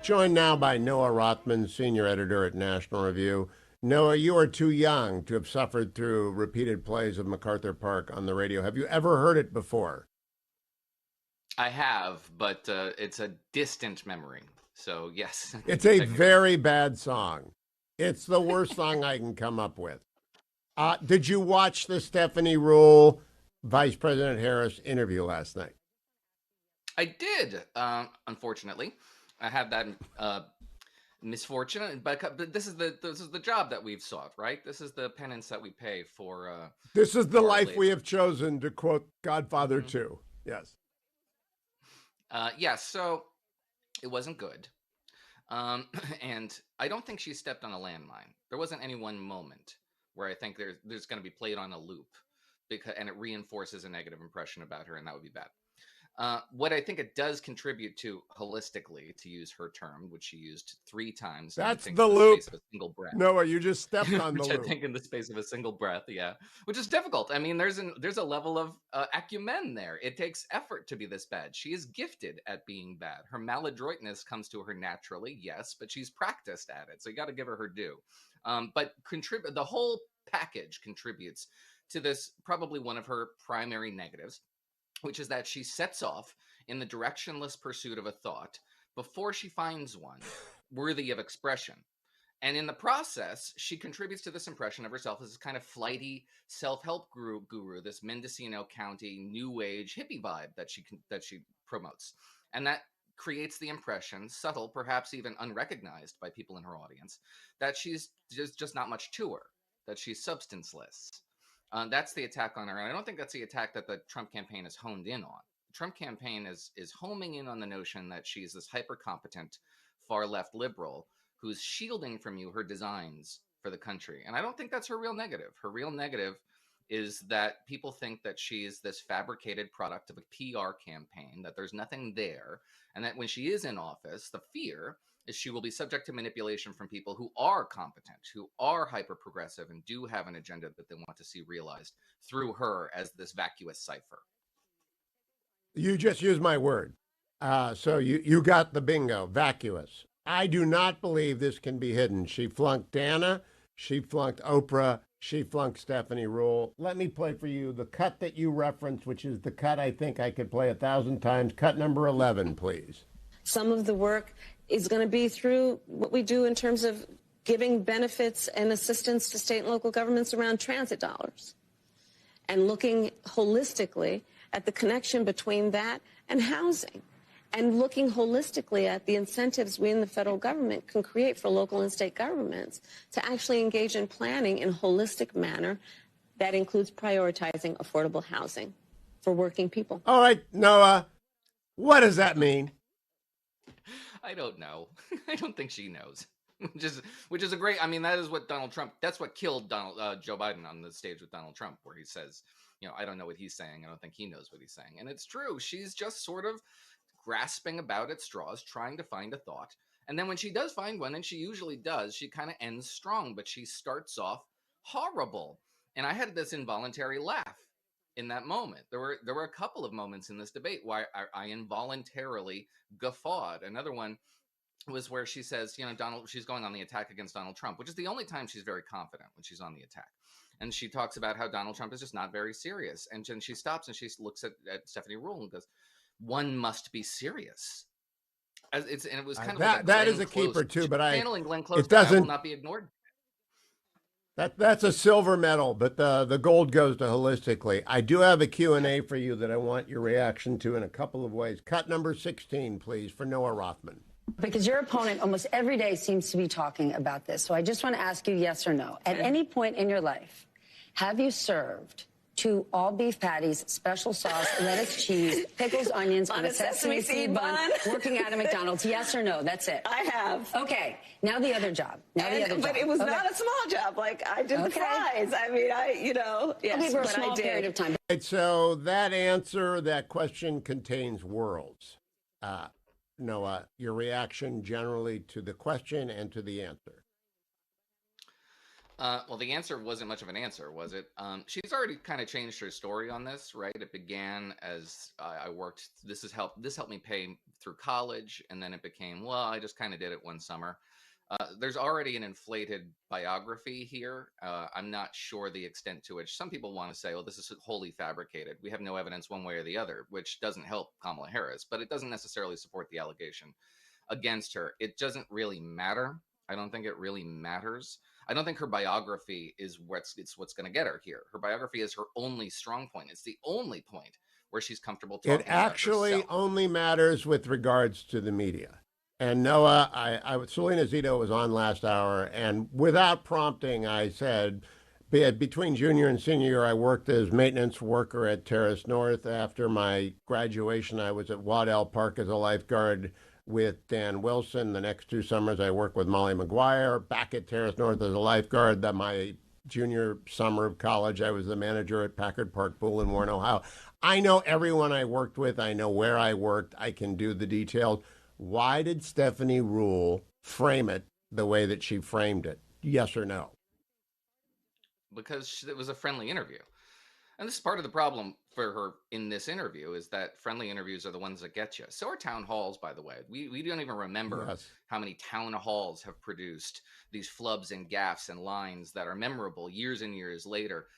Joined now by Noah Rothman, senior editor at National Review. Noah, you are too young to have suffered through repeated plays of MacArthur Park on the radio. Have you ever heard it before? I have, but it's a distant memory. So, yes. It's a very bad song. It's the worst song I can come up with. Did you watch the Stephanie Ruhle, Vice President Harris interview last night? I did, unfortunately. I have that misfortune, but this is the job that we've sought, right? This is the penance that we pay for. This is the life labor. we have chosen, to quote Godfather 2. Yes. Yeah, so it wasn't good. And I don't think she stepped on a landmine. There wasn't any one moment where I think there's going to be played on a loop and it reinforces a negative impression about her, and that would be bad. What I think it does contribute to holistically, to use her term, which she used 3 times. That's in the loop. space of a single breath. Noah, you just stepped on the which loop. I think in the space of a single breath, yeah, which is difficult. I mean, there's a level of acumen there. It takes effort to be this bad. She is gifted at being bad. Her maladroitness comes to her naturally, yes, but she's practiced at it. So you got to give her due. But the whole package contributes to this, probably one of her primary negatives, which is that she sets off in the directionless pursuit of a thought before she finds one worthy of expression. And in the process, she contributes to this impression of herself as this kind of flighty self-help guru, this Mendocino County new age hippie vibe that she promotes. And that creates the impression, subtle, perhaps even unrecognized by people in her audience, that she's just not much to her, that she's substanceless. That's the attack on her. And I don't think that's the attack that the Trump campaign has honed in on. The Trump campaign is homing in on the notion that she's this hyper-competent, far-left liberal who's shielding from you her designs for the country. And I don't think that's her real negative. Her real negative is that people think that she's this fabricated product of a PR campaign, that there's nothing there, and that when she is in office, the fear is she will be subject to manipulation from people who are competent, who are hyper-progressive, and do have an agenda that they want to see realized through her as this vacuous cipher. You just used my word. So you got the bingo, vacuous. I do not believe this can be hidden. She flunked Dana. She flunked Oprah. She flunked Stephanie Ruhle. Let me play for you the cut that you referenced, which is the cut I think I could play 1,000 times. Cut number 11, please. Some of the work is going to be through what we do in terms of giving benefits and assistance to state and local governments around transit dollars, and looking holistically at the connection between that and housing, and looking holistically at the incentives we in the federal government can create for local and state governments to actually engage in planning in a holistic manner that includes prioritizing affordable housing for working people. All right, Noah, what does that mean? I don't know. I don't think she knows. Which is a great. I mean, that is what Donald Trump. That's what killed Joe Biden on the stage with Donald Trump, where he says, I don't know what he's saying. I don't think he knows what he's saying, and it's true. She's just sort of grasping about at straws, trying to find a thought, and then when she does find one, and she usually does, she kind of ends strong, but she starts off horrible. And I had this involuntary laugh in that moment. There were a couple of moments in this debate where I involuntarily guffawed. Another one was where she says, she's going on the attack against Donald Trump, which is the only time she's very confident, when she's on the attack. And she talks about how Donald Trump is just not very serious. And then she stops and she looks at Stephanie Ruhle and goes, "One must be serious." And it was kind of that. Like that is a keeper too, but channeling Glenn Close, it doesn't will not be ignored. That's a silver medal, but the gold goes to holistically. I do have a Q&A for you that I want your reaction to in a couple of ways. Cut number 16, please, for Noah Rothman. Because your opponent almost every day seems to be talking about this. So I just want to ask you yes or no. At any point in your life, have you served 2 all-beef patties, special sauce, lettuce, cheese, pickles, onions on a sesame seed bun, working out at McDonald's? Yes or no? That's it. I have. Okay. Now the other job. But it was not a small job. Like, I did the fries. I mean, yes, okay, for a but small I did. period of time. Right, so that question contains worlds. Noah, your reaction generally to the question and to the answer. Well, the answer wasn't much of an answer, was it? She's already kind of changed her story on this, right? It began as I worked. This helped me pay through college, and then it became, well, I just kind of did it one summer. There's already an inflated biography here. I'm not sure the extent to which some people want to say, well, this is wholly fabricated. We have no evidence one way or the other, which doesn't help Kamala Harris, but it doesn't necessarily support the allegation against her. It doesn't really matter. I don't think it really matters. I don't think her biography is what's going to get her here. Her biography is her only strong point. It's the only point where she's comfortable It talking about actually herself. only matters with regards to the media. And Noah, Selena Zito was on last hour, and without prompting, I said, between junior and senior year, I worked as maintenance worker at Terrace North. After my graduation, I was at Waddell Park as a lifeguard with Dan Wilson. The next 2 summers, I worked with Molly McGuire. Back at Terrace North as a lifeguard. My junior summer of college, I was the manager at Packard Park Pool in Warren, Ohio. I know everyone I worked with. I know where I worked. I can do the details. Why did Stephanie Ruhle frame it the way that she framed it? Yes or no? Because it was a friendly interview. And this is part of the problem for her in this interview is that friendly interviews are the ones that get you. So are town halls, by the way. We don't even remember Yes. how many town halls have produced these flubs and gaffes and lines that are memorable years and years later.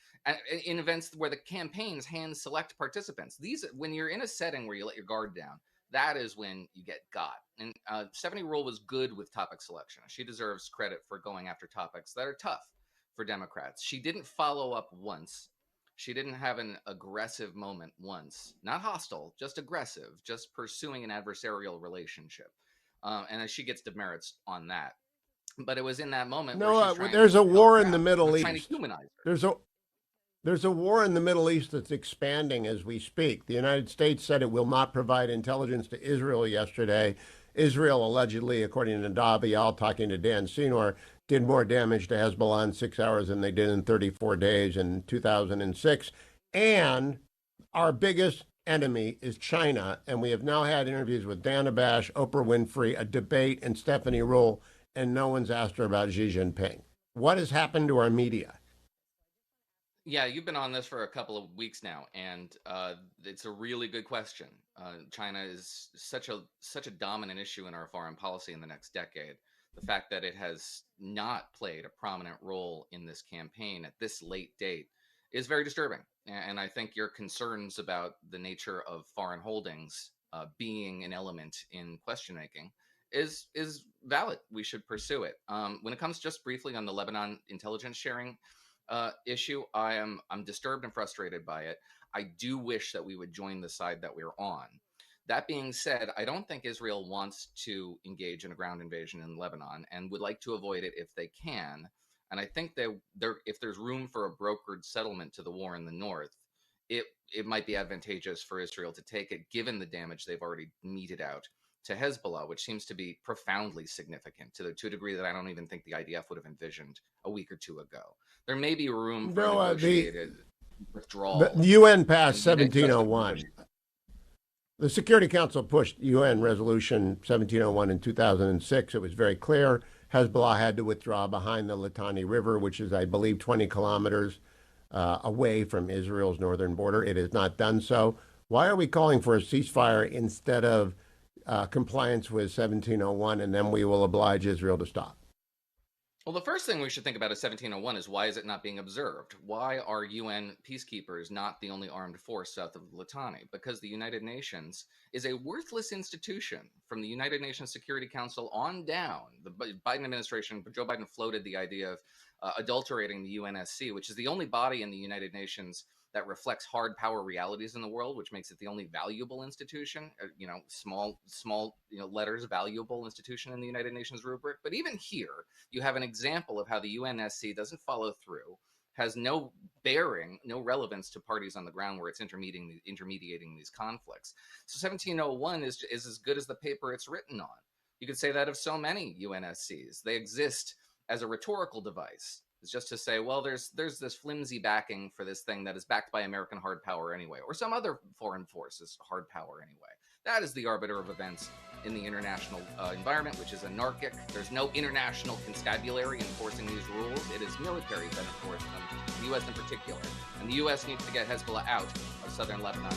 In events where the campaigns hand select participants. When you're in a setting where you let your guard down, that is when you get got. And Stephanie Ruhle was good with topic selection. She deserves credit for going after topics that are tough for Democrats. She didn't follow up once. She didn't have an aggressive moment once, not hostile, just aggressive, just pursuing an adversarial relationship. And she gets demerits on that. But it was in that moment where she's trying there's to a help war her in the out. Middle She's trying to East. humanize her. There's a war in the Middle East that's expanding as we speak. The United States said it will not provide intelligence to Israel yesterday. Israel allegedly, according to Davial, talking to Dan Senor, did more damage to Hezbollah in 6 hours than they did in 34 days in 2006. And our biggest enemy is China. And we have now had interviews with Dana Bash, Oprah Winfrey, a debate, and Stephanie Ruhle, and no one's asked her about Xi Jinping. What has happened to our media? Yeah, you've been on this for a couple of weeks now, and it's a really good question. China is such a dominant issue in our foreign policy in the next decade. The fact that it has not played a prominent role in this campaign at this late date is very disturbing. And I think your concerns about the nature of foreign holdings being an element in question making is valid. We should pursue it. When it comes just briefly on the Lebanon intelligence sharing issue, I'm disturbed and frustrated by it. I do wish that we would join the side that we're on. That being said, I don't think Israel wants to engage in a ground invasion in Lebanon and would like to avoid it if they can. And I think if there's room for a brokered settlement to the war in the north, it might be advantageous for Israel to take it, given the damage they've already meted out to Hezbollah, which seems to be profoundly significant to a degree that I don't even think the IDF would have envisioned a week or two ago. There may be room for No, negotiated withdrawal. the UN passed 1701. The Security Council pushed UN Resolution 1701 in 2006. It was very clear Hezbollah had to withdraw behind the Litani River, which is, I believe, 20 kilometers away from Israel's northern border. It has not done so. Why are we calling for a ceasefire instead of compliance with 1701, and then we will oblige Israel to stop? Well, the first thing we should think about is 1701 is why is it not being observed? Why are UN peacekeepers not the only armed force south of Litani? Because the United Nations is a worthless institution from the United Nations Security Council on down. The Biden administration, Joe Biden floated the idea of adulterating the UNSC, which is the only body in the United Nations that reflects hard power realities in the world, which makes it the only valuable institution, small letters, valuable institution in the United Nations rubric. But even here, you have an example of how the UNSC doesn't follow through, has no bearing, no relevance to parties on the ground where it's intermediating these conflicts. So 1701 is as good as the paper it's written on. You could say that of so many UNSCs. They exist as a rhetorical device. It's just to say, well, there's this flimsy backing for this thing that is backed by American hard power anyway, or some other foreign force's hard power anyway. That is the arbiter of events in the international environment, which is anarchic. There's no international constabulary enforcing these rules. It is military that enforce them, the U.S. in particular. And the U.S. needs to get Hezbollah out of southern Lebanon,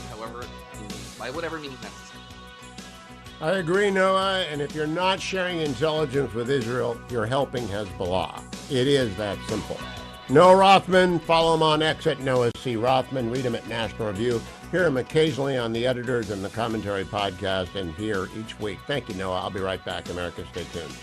by whatever means necessary. I agree, Noah, and if you're not sharing intelligence with Israel, you're helping Hezbollah. It is that simple. Noah Rothman, follow him on X at Noah C. Rothman, read him at National Review, hear him occasionally on the Editors and the Commentary podcast, and here each week. Thank you, Noah. I'll be right back. America, stay tuned.